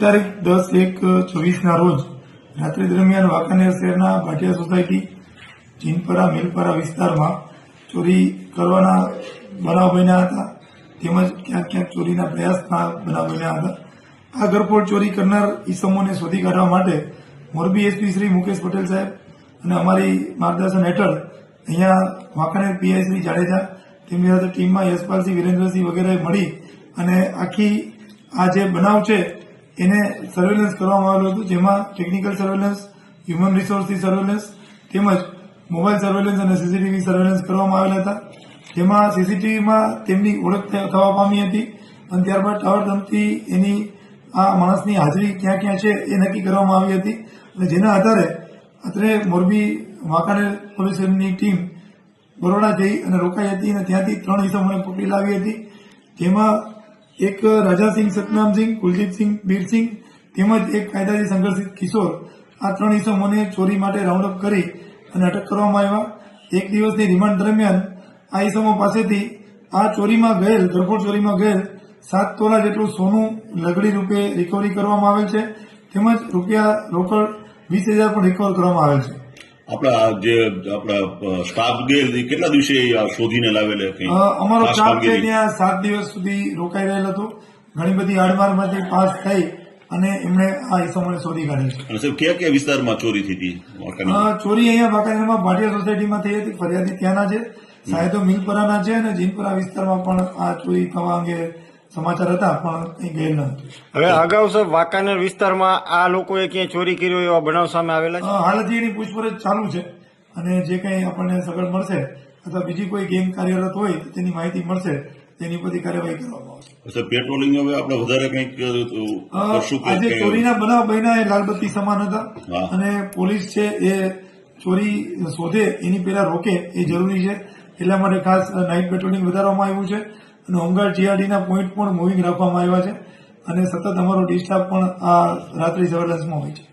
તારીખ 10/1/24 રોજ રાત્રિ દરમિયાન વાંકાનેર શહેરના ભાટિયા સોસાયટી જીનપરા મિલપરા વિસ્તારમાં ચોરી કરવાના બનાવ બન્યા હતા, તેમજ ક્યાંક ક્યાંક ચોરીના પ્રયાસના બનાવ બન્યા હતા. આ ઘરફોડ ચોરી કરનાર ઈસમોને શોધી કાઢવા માટે મોરબી એસપી શ્રી મુકેશ પટેલ સાહેબ અને અમારી માર્ગદર્શન હેઠળ અહીંયા વાંકાનેર પીઆઈ શ્રી જાડેજા, તેમની સાથે ટીમમાં યશપાલસિંહ, વિરેન્દ્રસિંહ વગેરે મળી અને આખી આ જે બનાવ છે એને સર્વેલન્સ કરવામાં આવેલું હતું, જેમાં ટેકનિકલ સર્વેલન્સ, હ્યુમન રિસોર્સથી સર્વેલન્સ તેમજ મોબાઈલ સર્વેલન્સ અને સીસીટીવી સર્વેલન્સ કરવામાં આવેલા હતા. જેમાં સીસીટીવીમાં તેમની ઓળખ થવા પામી હતી અને ત્યારબાદ ટાવર ધમથી એની આ માણસની હાજરી ક્યાં ક્યાં છે એ નક્કી કરવામાં આવી હતી અને જેના આધારે અત્રે મોરબી વાંકાનેર પોલીસની ટીમ બરોડા જઈ અને રોકાઈ હતી અને ત્યાંથી 3 ઇસમોને પકડી લાવી હતી. જેમાં એક રાજાસિંહ સતનામસિંહ, કુલદીપસિંહ બીરસિંહ તેમજ એક કાયદાથી સંઘર્ષિત કિશોર, આ 3 ઇસમોને ચોરી માટે રાઉન્ડ અપ કરી અને અટક કરવામાં આવ્યા. એક દિવસની રિમાન્ડ દરમિયાન આ ઇસમો પાસેથી આ ચોરીમાં ગયેલ, ઘરફોડ ચોરીમાં ગયેલ 7 તોલા જેટલું સોનું લગડી રૂપે રિકવરી કરવામાં આવેલ છે, તેમજ રૂપિયા રોકડ 20,000 પણ રિકવર કરવામાં આવેલ છે. આપણા સ્ટાફ ગયેલ કેટલા દિવસે શોધીને લાવેલ? અમારો સ્ટાફ છે ત્યાં 7 દિવસ સુધી રોકાઈ રહેલ હતો. ઘણી બધી આડમારમાંથી પાસ થઈ અને એમણે આ ઇસમોને શોધી કાઢી છે. અને સાહેબ કયા કયા વિસ્તારમાં ચોરી થઈ હતી? ચોરી અહીંયા વાંકાનેરમાં ભાટિયા સોસાયટીમાં થઈ હતી. ફરિયાદી ત્યાંના છે, સાયદો મિલપરાના છે અને જીનપરા વિસ્તારમાં પણ આ ચોરી થવા અંગે સમાચાર હતા, પણ કંઈ ગયેલ ન હતું. હવે અગાઉ સાહેબ વાંકાનેર વિસ્તારમાં આ લોકોએ ક્યાંય ચોરી કર્યો એવા બનાવ સામે આવેલા છે? હાલ હજી એની પૂછપરછ ચાલુ છે અને જે કંઈ આપણને સગવડ મળશે અથવા બીજી કોઈ ગેંગ કાર્યરત હોય તો તેની માહિતી મળશે, તેની બધી કાર્યવાહી કરવામાં આવશે. પેટ્રોલિંગ હવે આપણે વધારે કંઈક કરશું? આજે ચોરીના બનાવ બન્યા એ લાલબત્તી સમાન હતા અને પોલીસ છે એ ચોરી શોધે એની પહેલા રોકે એ જરૂરી છે. એટલા માટે ખાસ નાઇટ પેટ્રોલિંગ વધારવામાં આવ્યું છે અને હોમગાર્ડ જીઆરડીના પોઈન્ટ પણ મૂવિંગ રાખવામાં આવ્યા છે અને સતત અમારો ડી સ્ટાફ પણ આ રાત્રિ સર્વેલન્સમાં હોય છે.